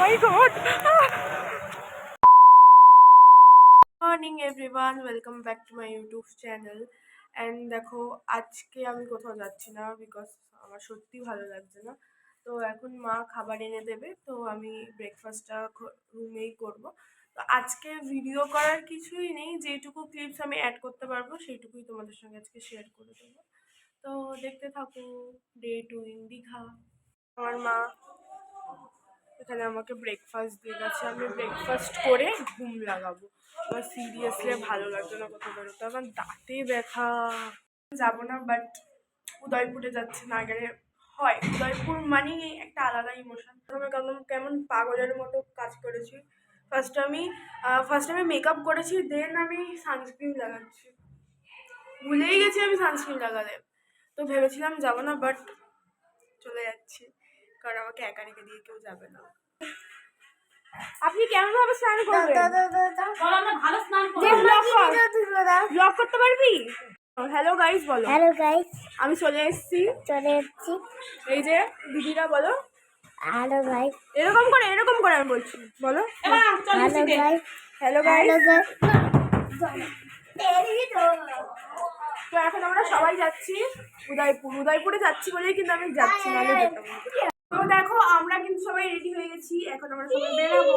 My god. Morning everyone, welcome back to my YouTube channel. And দেখো, আজকে আমি কোথাও যাচ্ছি না, বিকজ আমার সত্যি ভালো লাগছে না। তো এখন মা খাবার এনে দেবে, তো আমি ব্রেকফাস্টটা রুমেই করব। তো আজকে ভিডিও করার কিছুই নেই, যেটুকু ক্লিপস আমি অ্যাড করতে পারবো সেইটুকুই তোমাদের সঙ্গে আজকে শেয়ার করে দেবো। তো দেখতে থাকো ডে 2 ইন দীঘা। আমার মা এখানে আমাকে ব্রেকফাস্ট দিয়ে গেছে, আমি ব্রেকফাস্ট করে ঘুম লাগাবো। আমার সিরিয়াসলি ভালো লাগছে না কোথাও বেরোতে, আমার দাঁতে ব্যথা। যাবো না, বাট উদয়পুরে যাচ্ছে না গেলে হয়। উদয়পুর মানেই একটা আলাদা ইমোশন। আমি কেমন পাগলের মতো কাজ করেছি। ফার্স্ট আমি মেকআপ করেছি, দেন আমি সানস্ক্রিন লাগাচ্ছি, ভুলেই গেছি আমি সানস্ক্রিন লাগালে। তো ভেবেছিলাম যাবো না, বাট চলে যাচ্ছি, কারণ আমাকে একা রেখে দিয়ে কেউ যাবে না। আপনি কেমন ভাবে স্নান করবেন? ব্লগ করতে পারবি? হ্যালো গাইস বলো। হ্যালো গাইস, আমি চলে এসেছি। এই যে দিদিরা বলো হ্যালো গাইস, এরকম করে আমি বলছি, বলো হ্যালো গাইস, হ্যালো গাইস। তো এখন আমরা সবাই যাচ্ছি উদয়পুরে যাচ্ছি বলেই কিন্তু আমি যাচ্ছি, নাহলে যেতাম না। তো দেখো, আমরা কিন্তু সবাই রেডি হয়ে গেছি, এখন আমরা সবাই বেরোবো।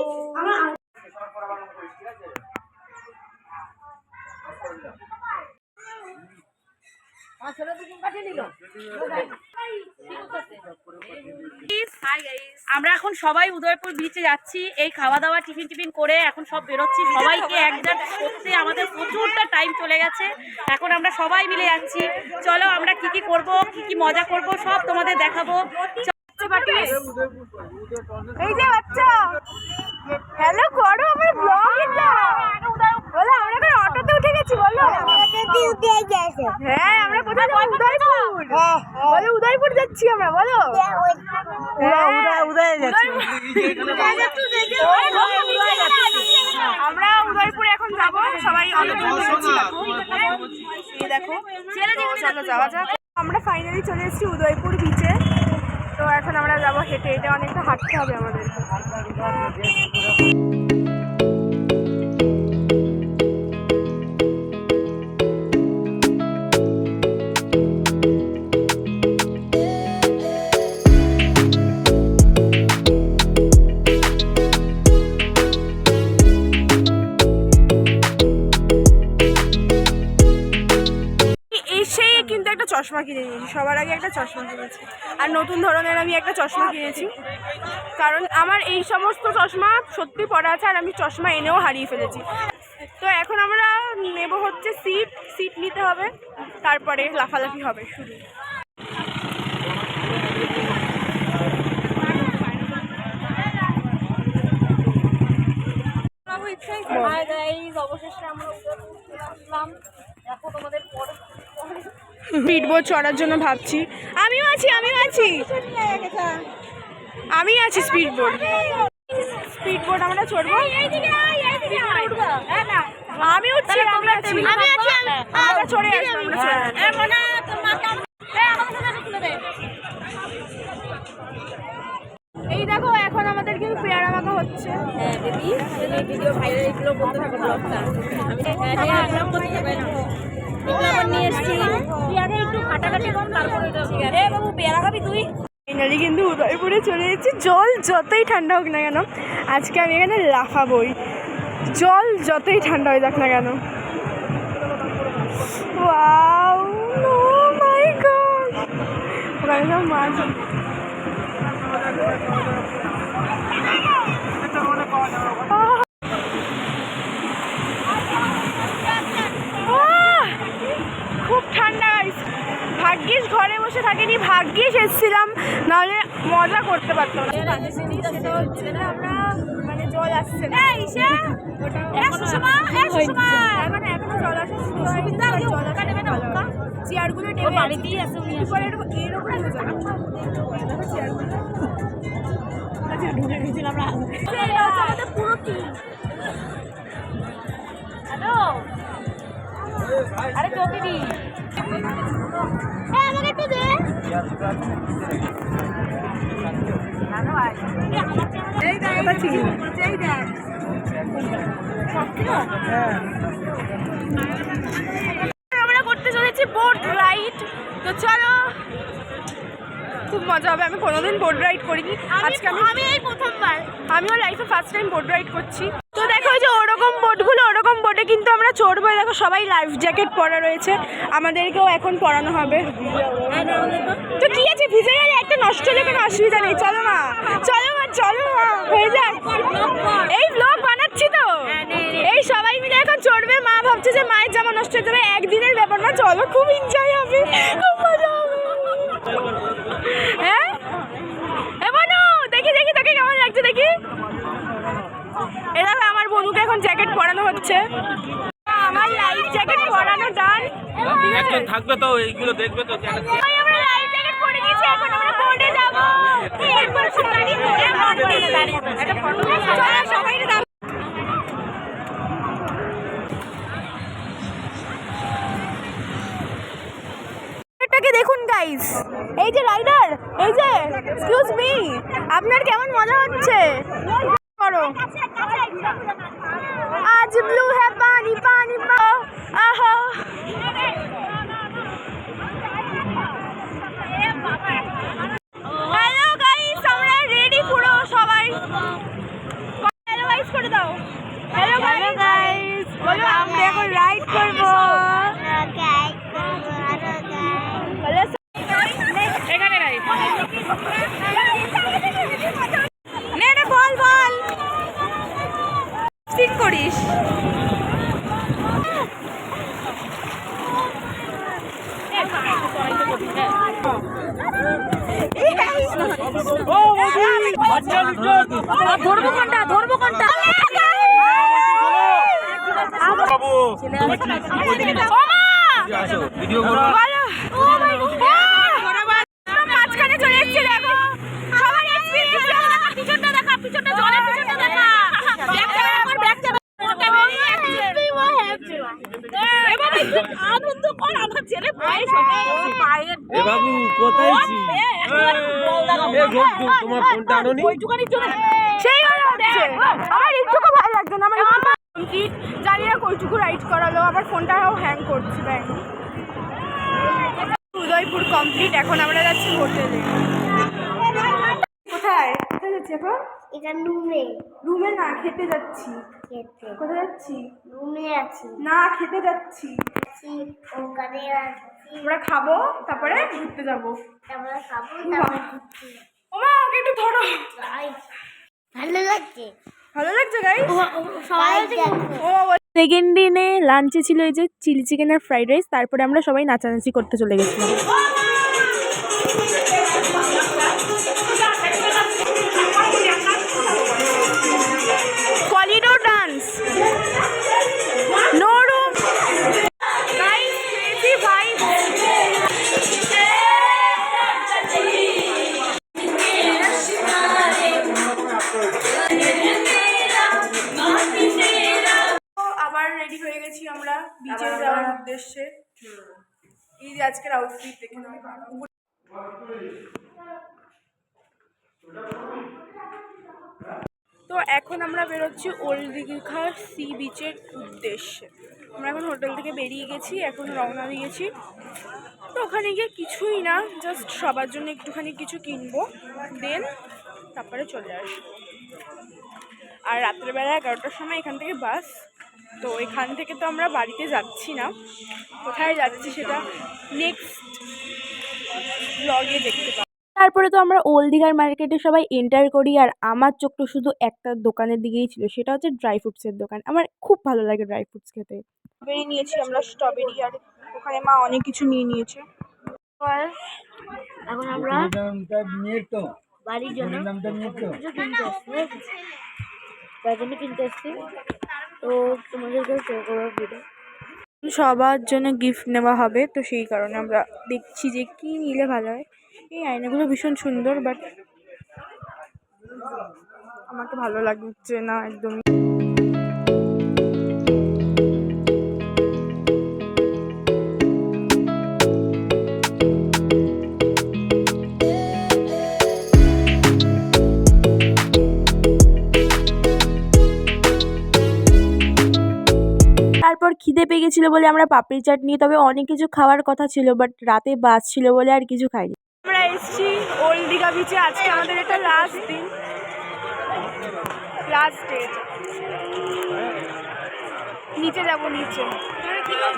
আমরা এখন সবাই উদয়পুর বিচে যাচ্ছি। এই খাওয়া দাওয়া টিফিন করে এখন সব বেরোচ্ছি। সবাইকে একজাট করতে আমাদের প্রচুরটা টাইম চলে গেছে। এখন আমরা সবাই মিলে যাচ্ছি। চলো আমরা কি করব, কি মজা করব সব তোমাদের দেখাবো। এই যে বাচ্চা, হ্যালো করো আমার ব্লগটা। বলো আমরা এখন অটোতে উঠে গেছি, বলো। হ্যাঁ, আমরা কোথায় যাবো? উদয়পুর। বলো উদয়পুর যাচ্ছি আমরা, বলো। আমরা উদয়পুরে এখন যাব, সবাই অটোতে উঠেছি। এই দেখো, চলো যাওয়া যাক। আমরা ফাইনালি চলে এসেছি উদয়পুর বিচে। তো এখন আমরা যাবো হেঁটে হেঁটে, অনেকটা হাঁটতে হবে আমাদের। কিন্তু একটা চশমা কিনে নিয়েছি, সবার আগে একটা চশমা কিনেছি। আর নতুন ধরনের আমি একটা চশমা কিনেছি, কারণ আমার এই সমস্ত চশমা সত্যি পড়া আছে, আর আমি চশমা এনেও হারিয়ে ফেলেছি। তো এখন আমরা নেব হচ্ছে সিট নিতে হবে, তারপরে লাফালাফি হবে শুরু। অবশেষে আমরা আসলাম। দেখো তোমাদের স্পিড বোট চড়ার জন্য ভাবছি। আমিও আছি স্পিড বোট আমরা চড়বো। আমি উঠছি, আমরা চড়ে আসবো। এই দেখো, এখন আমাদের কিন্তু পেয়ারা মাখা হচ্ছে। ফাইনালি কিন্তু উদয়পুরে চলে এসেছি। জল যতই ঠান্ডা হোক না কেন, আজকে আমি এখানে লাফাবই, জল যতই ঠান্ডা হয়ে যাক না কেন। ওয়াও, ও মাই গড, ওখানে সব মাছ। খুব ঠান্ডা, ভাগ্যিস ঘরে বসে থাকিনি, ভাগ্যিস এসেছিলাম, নাহলে মজা করতে পারতাম না। আমরা মানে জল আসছে না, মানে এখনো জল আসে, চেয়ারগুলো ঢুকে গেছিলাম পুরো টিম। হ্যালো, আরে জ্যোতিদি, আমাকে একটু দে। পেয়েছি। আমরা করতে চলেছি বোট রাইড, তো চলো, খুব মজা হবে। আমি কোনোদিন বোট রাইড করিনি, আজকে আমি এই প্রথমবার, আমিও লাইফে ফার্স্ট টাইম বোট রাইড করছি। তো দেখো যে ওরকম বোটগুলো, ওরকম বোটে কিন্তু আমরা চড়বো। দেখো সবাই লাইফ জ্যাকেট পরা রয়েছে, আমাদেরকেও এখন পরানো হবে। তো কি আছে, ভিজে গেলে একটা নষ্ট হলে কোনো অসুবিধা নেই। চলো মা, চলো মা, চলো মা, হয়ে যাক। এই ব্লগ বানাচ্ছি তো, এই সবাই মিলে এখন চড়বে। মা ভাবছে যে মায়ের জামা নষ্ট হয়ে যাবে, একদিনের ব্যাপার না, চলো, খুব এনজয় হবে, খুব মজা হবে। হ্যাঁ বনু, দেখি দেখি তোকে কেমন লাগছে দেখি। এরা আমার বনুকে এখন জ্যাকেট পরানো হচ্ছে, আমার লাইফ জ্যাকেট পরানো ডান। একজন থাকবে তো, এইগুলো দেখবে তো। আমরা লাইফ জ্যাকেট পরে নিয়েছি, এখন আমরা বোটে যাব। এরপর সবাই সবাই দেখুন গাইস, এই যে রাইডার, এই যে, এক্সকিউজ মি, আপনার কেমন মজা হচ্ছে? করো, আজ ব্লু হ্যাঁ পানি পানি পাও, আহা। হ্যালো গাইস, আমরা রেডি পুরো সবাই। হ্যালো গাইস করে দাও। হ্যালো গাইস, বলো আমরা এখন রাইড করব। এখানে রাইড নে রে, বল বল, সিট করিস। ধরবো কোনটা, ধরবো কোনটা? বাবু ভিডিও করো। মাঝখানে চলে এসছে, দেখো সবার এক্সপেরিয়েন্স। পিছনটা দেখা, পিছনটা, জলের পিছনটা দেখা। আনন্দ কর, আমার ছেলে পায়ে পায়ে। এ বাবু কোথায় ছিস? এ গপ্পু, তোমার ফোনটা আনোনি? সেই কথা হচ্ছে, আমার একটুকু ভালো লাগছে না। আমার কমপ্লিট, জানি না কইটুকু রাইড করালো, আমার ফোনটাও হ্যাং করছে। তাই উদয়পুর কমপ্লিট, এখন আমরা যাচ্ছি হোটেলে। কোথায় কোথায় যাচ্ছি এখন? এটা রুমে, রুমে না, খেতে যাচ্ছি। খেতে কোথায় যাচ্ছি? রুমে আছি, না, খেতে যাচ্ছি। ওখানে আছি, আমরা খাবো, তারপরে ঘুরতে যাবো। তারপরে খাবো, তারপরে ঘুরতে ওমা, ওকে একটু ধরো। যাই। ভালো লাগছে, ভালো লাগছে গাইস। সবাই দেখো। সেকেন্ড দিনে লাঞ্চে ছিল এই যে চিলি চিকেন আর ফ্রাইড রাইস, তারপরে আমরা সবাই নাচানাচি করতে চলে গেছিলাম। Corridor dance, no room. Guys, crazy vibe. আবার রেডি হয়ে গেছি আমরা বিচে যাওয়ার উদ্দেশ্যে। এই যে আজকের আউটফিট দেখে নাও। তো এখন আমরা বেরোচ্ছি ওল্ড দীঘা সি বিচের উদ্দেশ্যে। আমরা এখন হোটেল থেকে বেরিয়ে গেছি, এখন রওনা দিয়েছি। তো ওখানে গিয়ে কিছুই না, জাস্ট সবার জন্য একটুখানি কিছু কিনবো, দেন তারপরে চলে আসবো। আর রাত্রেবেলা 11টার সময় এখান থেকে বাস, তো এখান থেকে তো আমরা বাড়িতে যাচ্ছি না, কোথায় যাচ্ছি সেটা নেক্সট ব্লগে দেখতে পাবো। তারপরে তো আমরা ওল্ড দীঘার মার্কেটে সবাই এন্টার করি, আর আমার চোখটা শুধু একটা দোকানের দিকেই ছিল, সেটা হচ্ছে ড্রাই ফ্রুটসের দোকান। আমার খুব ভালো লাগে ড্রাই ফ্রুটস খেতে। স্ট্রবেরি নিয়েছি আমরা, স্ট্রবেরি, আর ওখানে মা অনেক কিছু নিয়ে নিয়েছে। এখন আমরা বাড়ির জন্য কিছু কিনতে আসছি, তার জন্য কিনতে আসছি। তো তোমাদেরকে শেয়ার করবো ভিডিও। সবার জন্য গিফট নেওয়া হবে, তো সেই কারণে আমরা দেখছি যে কি নিলে ভালো হয়। এই আয়নাগুলো ভীষণ সুন্দর, বাট আমাকে ভালো লাগছে না একদমই। খিদে পেয়ে গেছিলো বলে আমরা পাপড়ি চাট নিয়ে, তবে অনেক কিছু খাওয়ার কথা ছিল বাট রাতে বাস ছিল বলে আর কিছু খাইনি। আমরা এসেছি ওল্ড দীঘা বিচে, আজকে আমাদের এটা লাস্ট দিন, লাস্ট ডে। নিচে যাবো, নিচে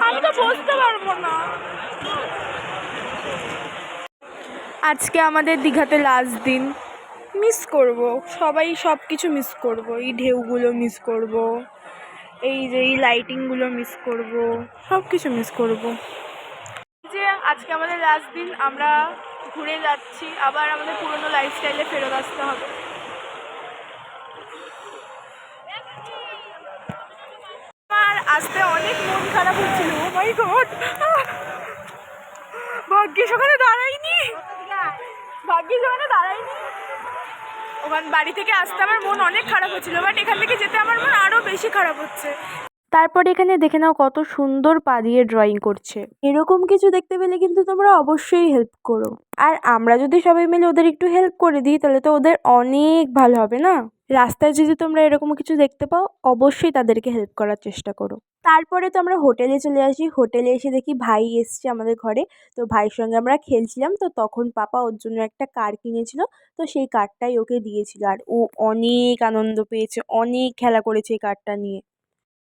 আমি তো বসতে পারবো না। আজকে আমাদের দীঘাতে লাস্ট দিন, মিস করব, সবাই সব কিছু মিস করব, এই ঢেউগুলো মিস করব, এই যে এই লাইটিংগুলো মিস করব, সব কিছু মিস করব। যে আজকে আমাদের লাস্ট দিন, আমরা ঘুরে যাচ্ছি, আবার আমাদের পুরনো লাইফস্টাইলে ফেরত আসতে হবে। আমার আসতে অনেক মন খারাপ হচ্ছিল, ও মাই গড, ভাগ্যিস ওখানে দাঁড়াইনি, ভাগ্যিস ওখানে দাঁড়াইনি। ওখান বাড়ি থেকে আসতে আমার মন অনেক খারাপ হচ্ছিল, বাট এখান থেকে যেতে আমার মন আরও বেশি খারাপ হচ্ছে। তারপর এখানে দেখে নাও কত সুন্দর পা দিয়ে ড্রয়িং করছে। এরকম কিছু দেখতে পেলে কিন্তু তোমরা অবশ্যই হেল্প করো, আর আমরা যদি সবাই মিলে ওদের একটু হেল্প করে দিই তাহলে তো ওদের অনেক ভালো হবে না। রাস্তায় যদি তোমরা এরকম কিছু দেখতে পাও অবশ্যই তাদেরকে হেল্প করার চেষ্টা করো। তারপরে তো আমরা হোটেলে চলে আসি, হোটেলে এসে দেখি ভাই এসছে আমাদের ঘরে, তো ভাইয়ের সঙ্গে আমরা খেলছিলাম, তো তখন পাপা ওর জন্য একটা কার কিনেছিল, তো সেই কারটাই ওকে দিয়েছিল, আর ও অনেক আনন্দ পেয়েছে, অনেক খেলা করেছে এই কারটা নিয়ে।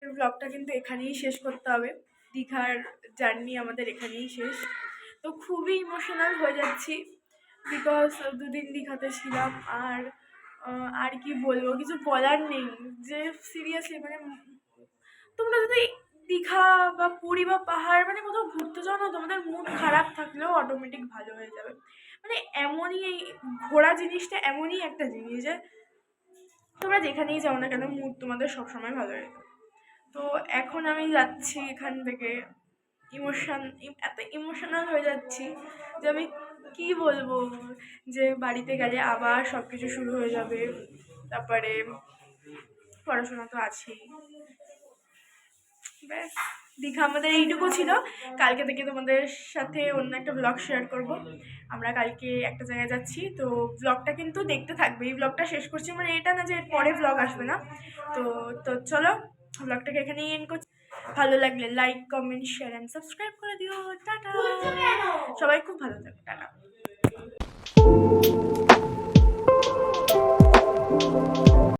ব্লগটা কিন্তু এখানেই শেষ করতে হবে, দীঘার জার্নি আমাদের এখানেই শেষ। তো খুবই ইমোশনাল হয়ে যাচ্ছি, বিকজ 2 দিন দীঘাতে ছিলাম, আর কি বলবো, কিছু বলার নেই। যে সিরিয়াসলি মানে তোমরা যদি দীঘা বা পুরী বা পাহাড় মানে কোথাও ঘুরতে যাও না, তোমাদের মুড খারাপ থাকলেও অটোমেটিক ভালো হয়ে যাবে। মানে এমনই এই ঘোরা জিনিসটা এমনই একটা জিনিস যে তোমরা যেখানেই যাও না কেন মুড তোমাদের সবসময় ভালো হয়ে যাবে। তো এখন আমি যাচ্ছি এখান থেকে, এত ইমোশনাল হয়ে যাচ্ছি যে আমি কি বলবো, যে বাড়িতে গেলে আবার সব কিছু শুরু হয়ে যাবে, তারপরে পড়াশোনা তো আছেই। ব্যাস, দীঘা আমাদের এইটুকু ছিল। কালকে থেকে তোমাদের সাথে অন্য একটা ব্লগ শেয়ার করব। আমরা কালকে একটা জায়গায় যাচ্ছি, তো ব্লগটা কিন্তু দেখতে থাকবে। এই ব্লগটা শেষ করছি মানে এটা না যে এর পরে ব্লগ আসবে না। তো তো চলো ব্লগটাকে এখানেই এন্ড করছি। ভালো লাগলে like, comment, share and subscribe করে দিও। টাটা, সবাই খুব ভালো থাকবে, টাটা।